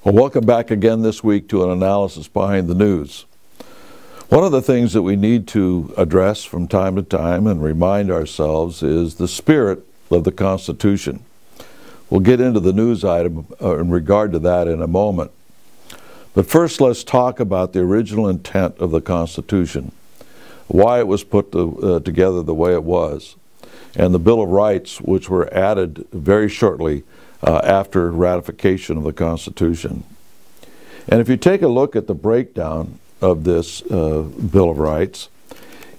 Well, welcome back again this week to an analysis behind the news. One of the things that we need to address from time to time and remind ourselves is the spirit of the Constitution. We'll get into the news item in regard to that in a moment. But first, let's talk about the original intent of the Constitution, why it was put together the way it was, and the Bill of Rights, which were added very shortly after ratification of the Constitution. And if you take a look at the breakdown of this Bill of Rights,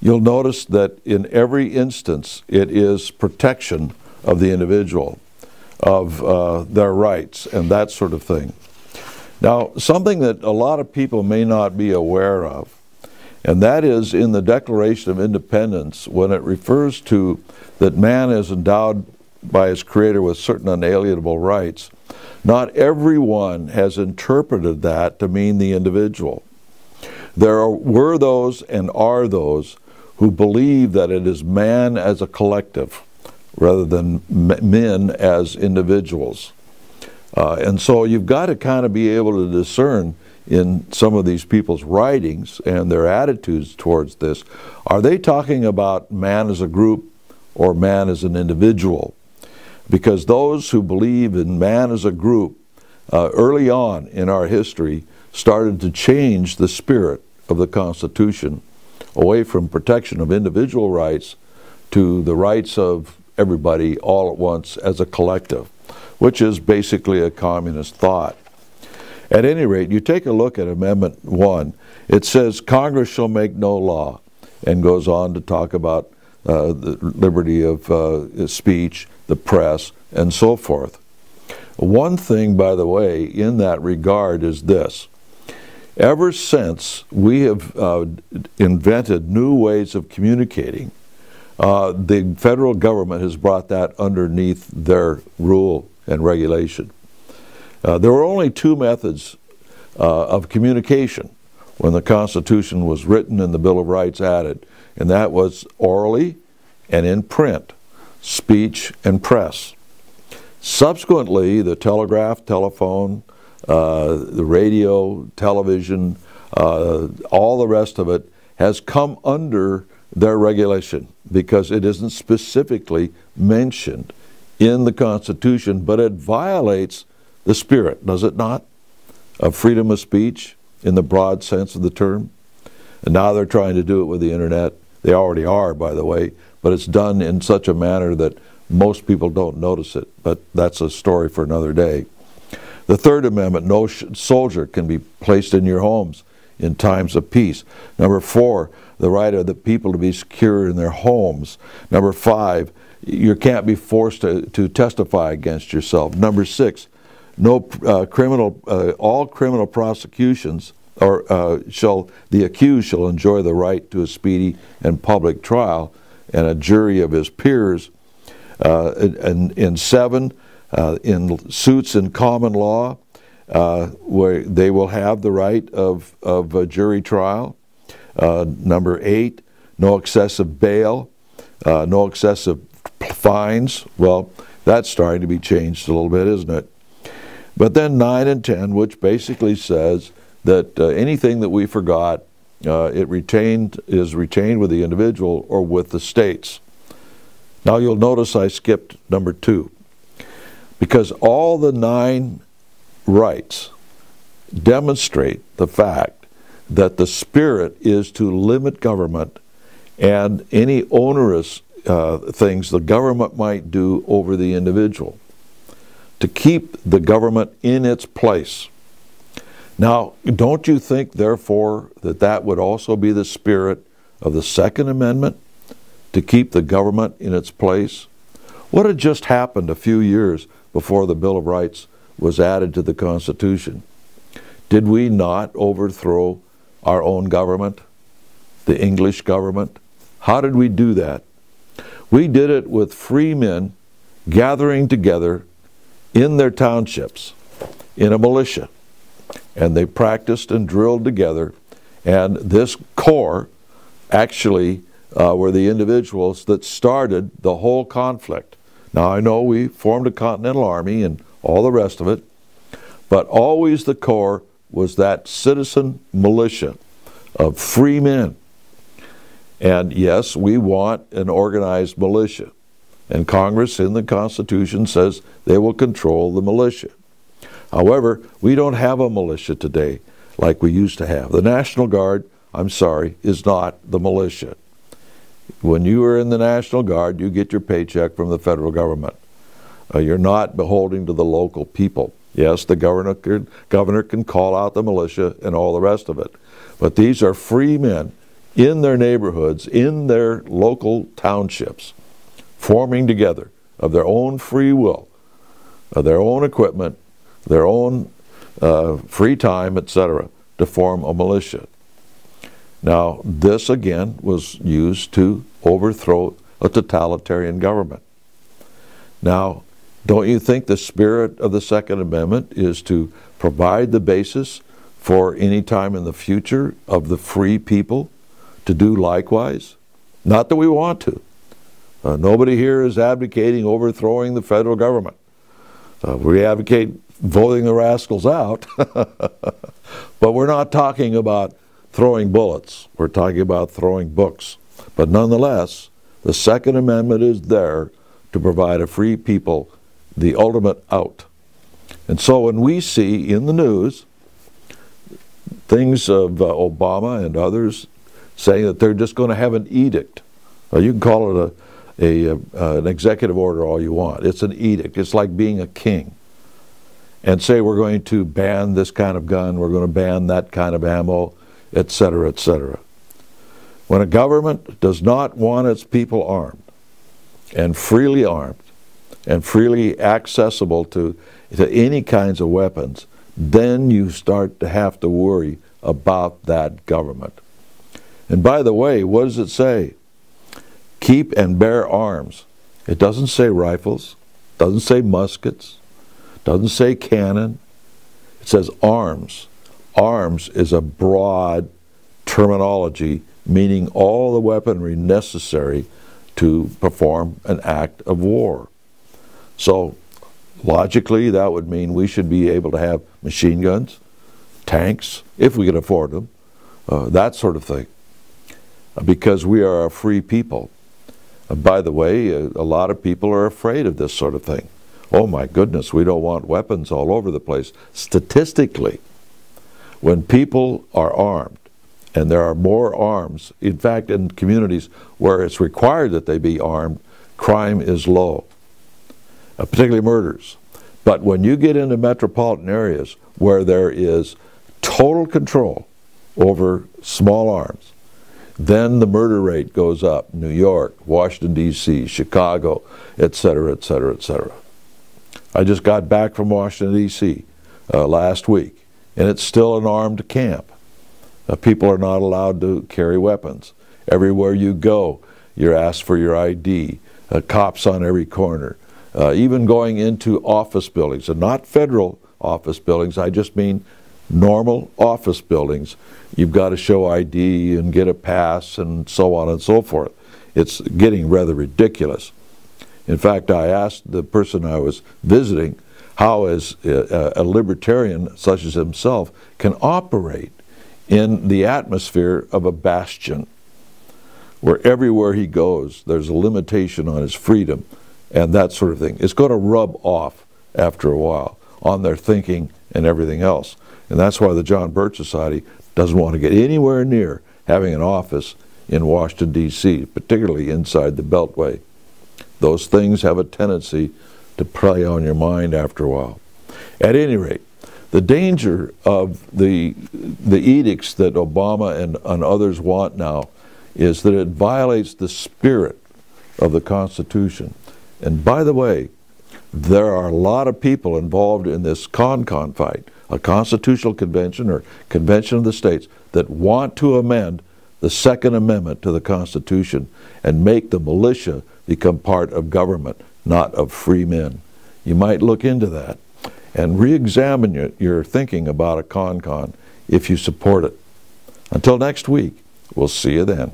you'll notice that in every instance it is protection of the individual, of their rights and that sort of thing. Now, something that a lot of people may not be aware of, and that is in the Declaration of Independence, when it refers to that man is endowed by his Creator with certain unalienable rights, not everyone has interpreted that to mean the individual. Were those and are those who believe that it is man as a collective rather than men as individuals. And so you've got to kind of be able to discern in some of these people's writings and their attitudes towards this. Are they talking about man as a group or man as an individual? Because those who believe in man as a group early on in our history started to change the spirit of the Constitution away from protection of individual rights to the rights of everybody all at once as a collective, which is basically a communist thought. At any rate, you take a look at Amendment 1. It says, Congress shall make no law, and goes on to talk about the liberty of speech, the press, and so forth. One thing, by the way, in that regard is this. Ever since we have invented new ways of communicating, the federal government has brought that underneath their rule and regulation. There were only two methods of communication when the Constitution was written and the Bill of Rights added, and that was orally and in print, speech and press. Subsequently, the telegraph, telephone, the radio, television, all the rest of it has come under their regulation because it isn't specifically mentioned in the Constitution, but it violates the spirit, does it not, of freedom of speech in the broad sense of the term. And now they're trying to do it with the internet. They already are, by the way, but it's done in such a manner that most people don't notice it, but that's a story for another day. The Third Amendment, no soldier can be placed in your homes in times of peace. Number 4, the right of the people to be secure in their homes. Number 5, you can't be forced to testify against yourself. Number 6, no all criminal prosecutions or the accused shall enjoy the right to a speedy and public trial and a jury of his peers. In 7, in suits in common law, where they will have the right of a jury trial. Number 8, no excessive bail, no excessive fines. Well, that's starting to be changed a little bit, isn't it? But then 9 and 10, which basically says that anything that we forgot, is retained with the individual or with the states. Now you'll notice I skipped number 2, because all the 9 rights demonstrate the fact that the spirit is to limit government and any onerous things the government might do over the individual, to keep the government in its place. Now, don't you think, therefore, that that would also be the spirit of the Second Amendment, to keep the government in its place? What had just happened a few years before the Bill of Rights was added to the Constitution? Did we not overthrow our own government, the English government? How did we do that? We did it with free men gathering together in their townships in a militia, and they practiced and drilled together, and this corps actually were the individuals that started the whole conflict. Now, I know we formed a Continental Army and all the rest of it, But always the core was that citizen militia of free men. And yes, we want an organized militia. And Congress in the Constitution says they will control the militia. However, we don't have a militia today like we used to have. The National Guard, I'm sorry, is not the militia. When you are in the National Guard, you get your paycheck from the federal government. You're not beholden to the local people. Yes, the governor can call out the militia and all the rest of it. But these are free men in their neighborhoods, in their local townships, forming together of their own free will, of their own equipment, their own free time, etc., to form a militia. Now, this again was used to overthrow a totalitarian government. Now, don't you think the spirit of the Second Amendment is to provide the basis for any time in the future of the free people to do likewise? Not that we want to. Nobody here is advocating overthrowing the federal government. We advocate voting the rascals out, but we're not talking about throwing bullets. We're talking about throwing books. But nonetheless, the Second Amendment is there to provide a free people the ultimate out. And so when we see in the news things of Obama and others saying that they're just going to have an edict, you can call it an executive order all you want. It's an edict. It's like being a king. And say we're going to ban this kind of gun, we're going to ban that kind of ammo, etc., etc. When a government does not want its people armed and freely accessible to any kinds of weapons, then you start to have to worry about that government. And by the way, what does it say? Keep and bear arms. It doesn't say rifles, doesn't say muskets, doesn't say cannon. It says arms. Arms is a broad terminology meaning all the weaponry necessary to perform an act of war. So logically that would mean we should be able to have machine guns, tanks, if we can afford them, that sort of thing, because we are a free people. By the way, a lot of people are afraid of this sort of thing. Oh my goodness, we don't want weapons all over the place. Statistically, when people are armed, and there are more arms, in fact in communities where it's required that they be armed, crime is low, particularly murders. But when you get into metropolitan areas where there is total control over small arms, then the murder rate goes up. New York, Washington, D.C., Chicago, etc., etc., etc. I just got back from Washington, D.C. Last week, and it's still an armed camp. People are not allowed to carry weapons. Everywhere you go, you're asked for your ID. Cops on every corner. Even going into office buildings, and not federal office buildings, I just mean normal office buildings. You've got to show ID and get a pass and so on and so forth. It's getting rather ridiculous. In fact, I asked the person I was visiting how as a libertarian such as himself can operate in the atmosphere of a bastion where everywhere he goes there's a limitation on his freedom and that sort of thing. It's going to rub off after a while on their thinking and everything else. And that's why the John Birch Society doesn't want to get anywhere near having an office in Washington, D.C., particularly inside the Beltway. Those things have a tendency to prey on your mind after a while. At any rate, the danger of the edicts that Obama and others want now is that it violates the spirit of the Constitution. And by the way, there are a lot of people involved in this con fight, a constitutional convention or convention of the states that want to amend the Second Amendment to the Constitution and make the militia become part of government, not of free men. You might look into that and re-examine your thinking about a con if you support it. Until next week, we'll see you then.